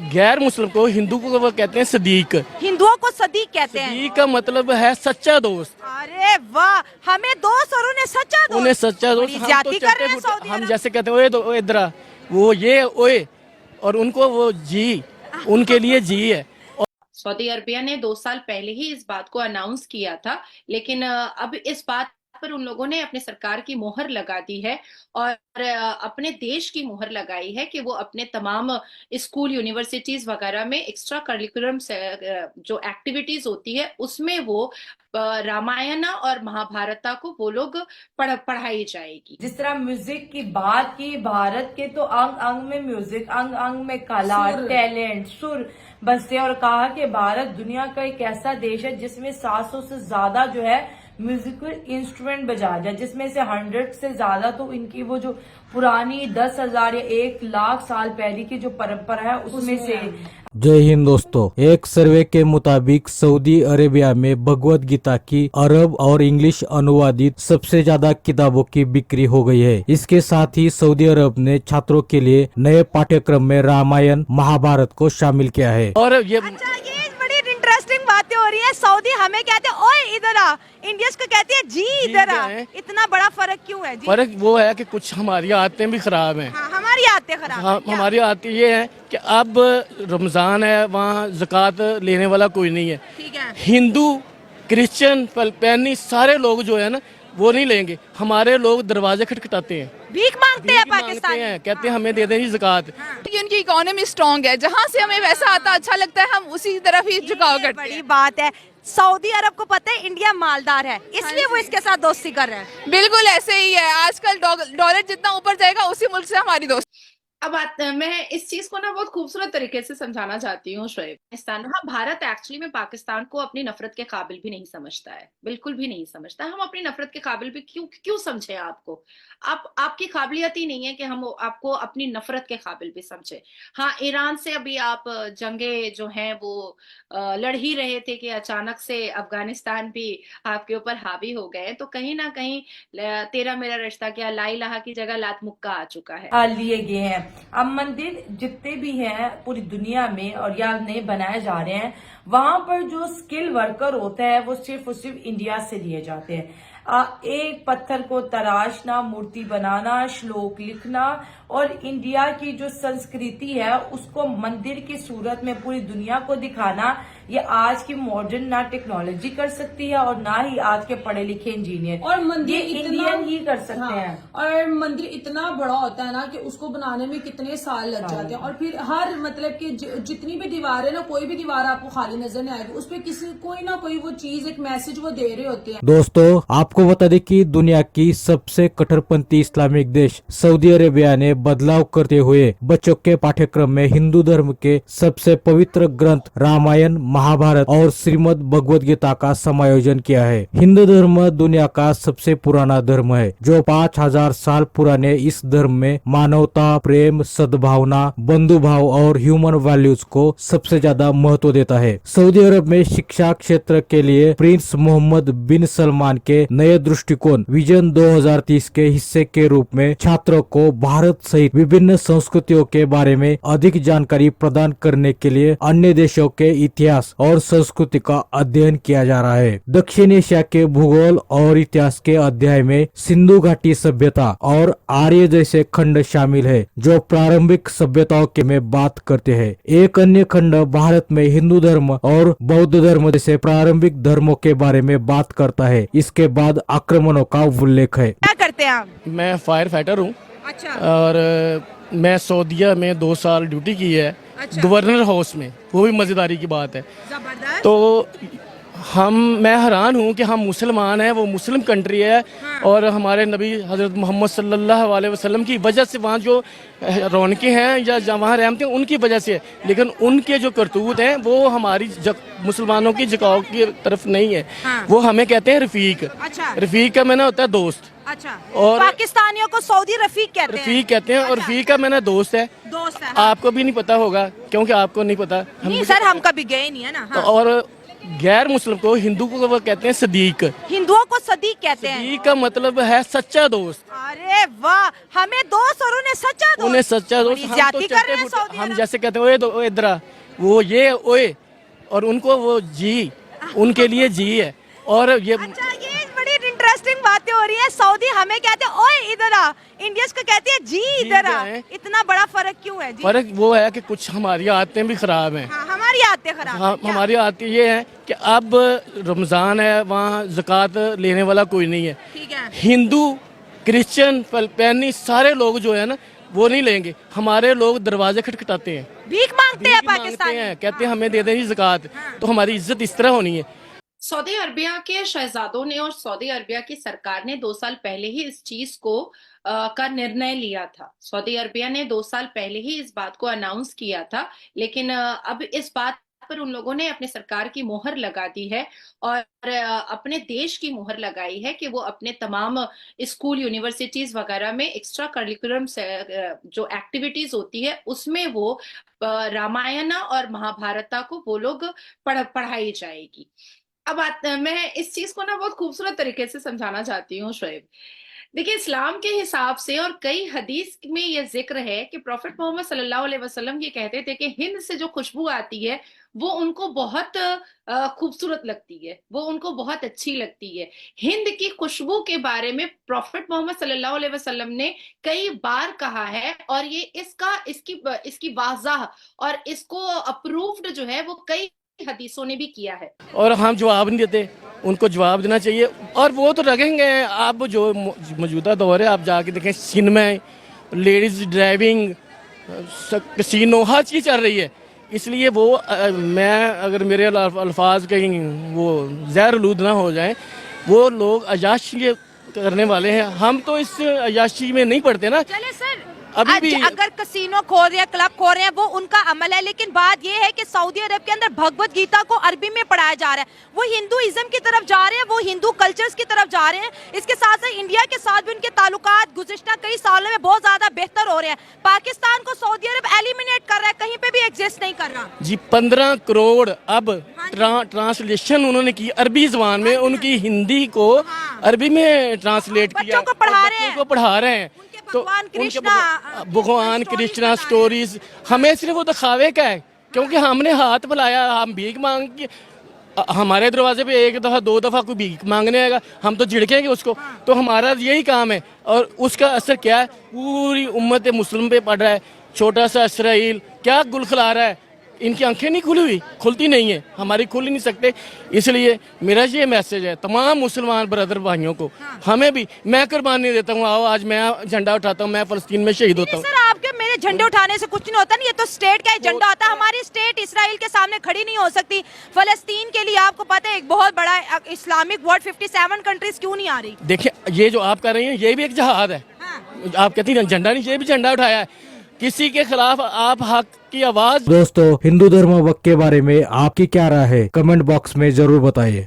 गैर मुस्लिम को, हिंदू को वो कहते हैं सदीक। हिंदुओं को सदीक कहते हैं। सदीक का मतलब है सच्चा दोस्त। अरे वाह, हमें दोस्त और उन्हें सच्चा दोस्त। उन्हें सच्चा दोस्त। बड़ी हम ज्यादती तो कर रहे हैं चट्टे सऊदी हम अरब। जैसे कहते हैं ओए ओए इधर आ, वो ये ओए, और उनको वो जी, उनके लिए जी है। सऊदी अरबिया ने 2 साल पहले ही इस बात को अनाउंस किया था, लेकिन अब इस बात पर उन लोगों ने अपनी सरकार की मोहर लगा दी है और अपने देश की मोहर लगाई है कि वो अपने तमाम स्कूल, यूनिवर्सिटीज वगैरह में एक्स्ट्रा करिकुलम जो एक्टिविटीज होती है उसमें वो रामायण और महाभारता को वो लोग पढ़ाई जाएगी। जिस तरह म्यूजिक की बात की, भारत के तो अंग अंग में म्यूजिक, अंग अंग में कला, टैलेंट, सुर बसते हैं और कहा कि भारत दुनिया का एक ऐसा देश है जिसमें 700 से ज्यादा जो है म्यूजिकल इंस्ट्रूमेंट बजाया जाए, जिसमें से 100 से ज्यादा तो इनकी वो जो पुरानी 10,000 या 1,00,000 साल पहले की जो परंपरा है उसमें से। जय हिंद दोस्तों, एक सर्वे के मुताबिक सऊदी अरेबिया में भगवत गीता की अरब और इंग्लिश अनुवादित सबसे ज्यादा किताबों की बिक्री हो गई है। इसके साथ ही सऊदी अरब ने छात्रों के लिए नए पाठ्यक्रम में रामायण महाभारत को शामिल किया है। और ये अच्छा, ये बड़ी इंटरेस्टिंग बातें हो रही है। सऊदी हमें कहते हैं ओए इधर आ, इंडियंस को कहते हैं जी इधर आ। इतना बड़ा फर्क क्यों है जी? फर्क वो है कि कुछ हमारी आदतें भी खराब हैं। हाँ, हमारी आदतें खराब हाँ, हैं। क्या? हमारी आदतें ये है कि अब रमजान है, वहाँ ज़कात लेने वाला कोई नहीं है। ठीक है। हिंदू, क्रिश्चियन, फिलिपाइनी सारे लोग जो है ना वो नहीं लेंगे। हमारे लोग दरवाजे खटखटाते हैं, भीख मांगते हैं भीख मांगते पाकिस्तानी। हैं, कहते हैं हमें दे दें ज़कात। कि उनकी इकोनॉमी स्ट्रांग है, जहाँ से हमें वैसा आता अच्छा लगता है हम उसी तरफ ही झुकाव करते बड़ी हैं। बात है। सऊदी अरब को पता है इंडिया मालदार है, इसलिए वो इसके साथ दोस्ती कर रहे हैं। बिल्कुल ऐसे ही है, आजकल डॉलर जितना ऊपर जाएगा उसी मुल्क से हमारी दोस्ती। अब मैं इस चीज को ना बहुत खूबसूरत तरीके से समझाना चाहती हूँ शोएब। पाकिस्तान, हाँ, भारत एक्चुअली में पाकिस्तान को अपनी नफरत के काबिल भी नहीं समझता है, बिल्कुल भी नहीं समझता। हम अपनी नफरत के काबिल भी क्यों समझे आपको? आपकी काबिलियत ही नहीं है कि हम आपको अपनी नफरत के काबिल भी समझे। हाँ, ईरान से अभी आप जंगे जो हैं वो लड़ ही रहे थे कि अचानक से अफगानिस्तान भी आपके ऊपर हावी हो गए, तो कहीं ना कहीं तेरा मेरा रिश्ता क्या ला इलाहा की जगह लात मुक्का आ चुका है। लिए गए हैं। अब मंदिर जितने भी हैं पूरी दुनिया में और या नए बनाए जा रहे हैं, वहां पर जो स्किल वर्कर होता है वो सिर्फ और सिर्फ इंडिया से लिए जाते हैं। एक पत्थर को तराशना, मूर्ति बनाना, श्लोक लिखना और इंडिया की जो संस्कृति है उसको मंदिर की सूरत में पूरी दुनिया को दिखाना, ये आज की मॉडर्न ना टेक्नोलॉजी कर सकती है और ना ही आज के पढ़े लिखे इंजीनियर, और मंदिर ये इतना इंडियन ही कर सकते हैं। और मंदिर इतना बड़ा होता है ना कि उसको बनाने में कितने साल लग जाते हैं। और फिर हर मतलब कि जितनी भी दीवार है ना, कोई भी दीवार आपको खाली नजर नहीं आएगी, उस पर कोई ना कोई वो चीज, एक मैसेज वो दे रहे होते हैं। दोस्तों, आपको बता दें कि दुनिया की सबसे कट्टरपंथी इस्लामिक देश सऊदी अरेबिया ने बदलाव करते हुए बच्चों के पाठ्यक्रम में हिंदू धर्म के सबसे पवित्र ग्रंथ रामायण, महाभारत और श्रीमद् भगवद गीता का समायोजन किया है। हिंदू धर्म दुनिया का सबसे पुराना धर्म है जो 5000 साल पुराने इस धर्म में मानवता, प्रेम, सद्भावना, बंधु भाव और ह्यूमन वैल्यूज को सबसे ज्यादा महत्व देता है। सऊदी अरब में शिक्षा क्षेत्र के लिए प्रिंस मोहम्मद बिन सलमान के नए दृष्टिकोण विजन 2030 के हिस्से के रूप में छात्रों को भारत सहित विभिन्न संस्कृतियों के बारे में अधिक जानकारी प्रदान करने के लिए अन्य देशों के इतिहास और संस्कृति का अध्ययन किया जा रहा है। दक्षिण एशिया के भूगोल और इतिहास के अध्याय में सिंधु घाटी सभ्यता और आर्य जैसे खंड शामिल है जो प्रारंभिक सभ्यताओं के में बात करते हैं। एक अन्य खंड भारत में हिंदू धर्म और बौद्ध धर्म जैसे प्रारंभिक धर्मों के बारे में बात करता है। इसके बाद आक्रमणों का उल्लेख है। क्या करते हैं आप? मैं फायर फाइटर हूँ। अच्छा। और मैं सऊदीया में 2 साल ड्यूटी की है। अच्छा। गवर्नर हाउस में, वो भी मजेदारी की बात है। जबरदस्त। तो मैं हैरान हूँ कि हम मुसलमान हैं, वो मुस्लिम कंट्री है। हाँ। और हमारे नबी हजरत मोहम्मद सल्लल्लाहु अलैहि वसल्लम की वजह से वहाँ जो रौनकें हैं या वहाँ रहमतें उनकी वजह से है, लेकिन उनके जो करतूत हैं वो हमारी मुसलमानों की झुकाव की तरफ नहीं है। हाँ। वो हमें कहते हैं रफीक। अच्छा। रफीक का मैंने होता है दोस्त। अच्छा। और पाकिस्तानियों को सऊदी रफीक कहते हैं। रफीक कहते हैं। और रफीक का मैंने दोस्त है। दोस्त है। आपको भी नहीं पता होगा क्योंकि आपको नहीं पता। नहीं सर, हम कभी गए नहीं है ना। हाँ। और गैर मुस्लिम को, हिंदू को वो कहते हैं सदीक। हिंदुओं को सदीक कहते हैं। सदीक का मतलब है सच्चा दोस्त। अरे वाह, हमें दोस्त और उन्हें सच्चा दोस्त। उन्हें सच्चा दोस्त। बड़ी हम ज्यादती तो कर रहे चट्टे हैं फुटे- सऊदी हम अरब। जैसे कहते हैं ओए दो इधरा, वो ये ओए, और उनको वो जी, उनके लिए जी है। और ये अच्छा, ये बड़ी इंटरेस्टिंग बातें हो रही है। सऊदी हमें कहते हैं ओए इधर आ, इंडियंस को कहती है जी इधर आ। है। इतना बड़ा फर्क क्यों है जी? फर्क वो है कि कुछ हमारी आदतें भी खराब हैं। हाँ, हमारी आदतें खराब हाँ, हैं। क्या? हमारी आदतें ये है कि अब रमजान है, वहाँ ज़कात लेने वाला कोई नहीं है। ठीक है। हिंदू, क्रिश्चियन, फिलिपानी सारे लोग जो है ना वो नहीं लेंगे। हमारे लोग दरवाजे खटखटाते हैं, भीख मांगते हैं भीख मांगते पाकिस्तानी। हैं, कहते हैं हमें दे दें जी ज़कात। तो हमारी इज्जत इस तरह होनी है। सऊदी अरबिया के शहजादों ने और सऊदी अरबिया की सरकार ने 2 साल पहले ही इस चीज को का निर्णय लिया था। सऊदी अरबिया ने 2 साल पहले ही इस बात को अनाउंस किया था, लेकिन अब इस बात पर उन लोगों ने अपने सरकार की मोहर लगा दी है और अपने देश की मोहर लगाई है कि वो अपने तमाम स्कूल, यूनिवर्सिटीज वगैरह में एक्स्ट्रा करिकुलम जो एक्टिविटीज होती है उसमें वो रामायण और महाभारता को वो लोग पढ़ाई जाएगी। अब मैं इस चीज को ना बहुत खूबसूरत तरीके से समझाना चाहती हूँ शोएब। देखिए, इस्लाम के हिसाब से और कई हदीस में ये जिक्र है कि प्रॉफिट मोहम्मद सल्लल्लाहु अलैहि वसल्लम ये कहते थे कि हिंद से जो खुशबू आती है वो उनको बहुत खूबसूरत लगती है, वो उनको बहुत अच्छी लगती है। हिंद की खुशबू के बारे में प्रॉफिट मोहम्मद सल्लल्लाहु अलैहि वसल्लम ने कई बार कहा है और ये इसकी वाज़ह और इसको अप्रूव्ड जो है वो कई हदीसों ने भी किया है। और हम जवाब नहीं देते, उनको जवाब देना चाहिए। और वो तो लगेंगे। अब जो मौजूदा दौर है, आप जाके देखें चीन में लेडीज ड्राइविंग, कसीनो, हर चीज़ चल रही है। इसलिए वो मैं अगर मेरे अल्फाज कहीं वो ज़हर-आलूद ना हो जाए, वो लोग अयाशी करने वाले हैं। हम तो इस अयाशी में नहीं पड़ते ना। चले सर, अभी आज भी अगर कसीनो खोल रहे हैं, क्लब खोल रहे हैं, वो उनका अमल है, लेकिन बात ये है कि सऊदी अरब के अंदर भगवत गीता को अरबी में पढ़ाया जा रहा है। वो हिंदुइज्म की तरफ जा रहे हैं, वो हिंदू कल्चर्स की तरफ जा रहे हैं। इसके साथ साथ इंडिया के साथ भी उनके ताल्लुकात गुज़िश्ता कई सालों में बहुत ज्यादा बेहतर हो रहे हैं। पाकिस्तान को सऊदी अरब एलिमिनेट कर रहा है, कहीं पे भी एग्जिस्ट नहीं कर रहा जी। 15 करोड़ अब ट्रांसलेशन उन्होंने की अरबी जबान में, उनकी हिंदी को अरबी में ट्रांसलेट किया, बच्चों को पढ़ा रहे हैं। बच्चों को पढ़ा रहे हैं। तो भगवान उनके कृष्णा, भगवान कृष्णा स्टोरीज हमें सिर्फ वो दिखावे का है, क्योंकि हमने हाथ बुलाया, हम भीख मांग के हमारे दरवाजे पे 1 दफ़ा 2 दफ़ा कोई भीख मांगने आएगा, हम तो झिड़केंगे उसको। तो हमारा यही काम है। और उसका असर क्या है, पूरी उम्मत मुस्लिम पे पड़ रहा है। छोटा सा इसराइल क्या गुल खिला रहा है, इनकी आंखें नहीं खुली हुई, खुलती नहीं है, हमारी खुल ही नहीं सकते। इसलिए मेरा ये मैसेज है तमाम मुसलमान ब्रदर भाइयों को, हमें भी, मैं कुर्बानी देता हूँ, आओ आज मैं झंडा उठाता हूँ, मैं फ़लस्तीन में शहीद होता हूँ। सर, आपके मेरे झंडे उठाने से कुछ नहीं होता। नहीं, ये तो स्टेट का झंडा होता है। हमारी स्टेट इसराइल के सामने खड़ी नहीं हो सकती। फलस्तीन के लिए आपको पता है एक बहुत बड़ा इस्लामिक वर्ल्ड 57 कंट्रीज क्यों नहीं आ रही? देखिए, ये जो आप कर रही हैं ये भी एक जहाद है। आप कहती हैं झंडा नहीं, ये भी झंडा उठाया है। किसी के खिलाफ आप हक की आवाज। दोस्तों, हिंदू धर्म के बारे में आपकी क्या राय है, कमेंट बॉक्स में जरूर बताइए।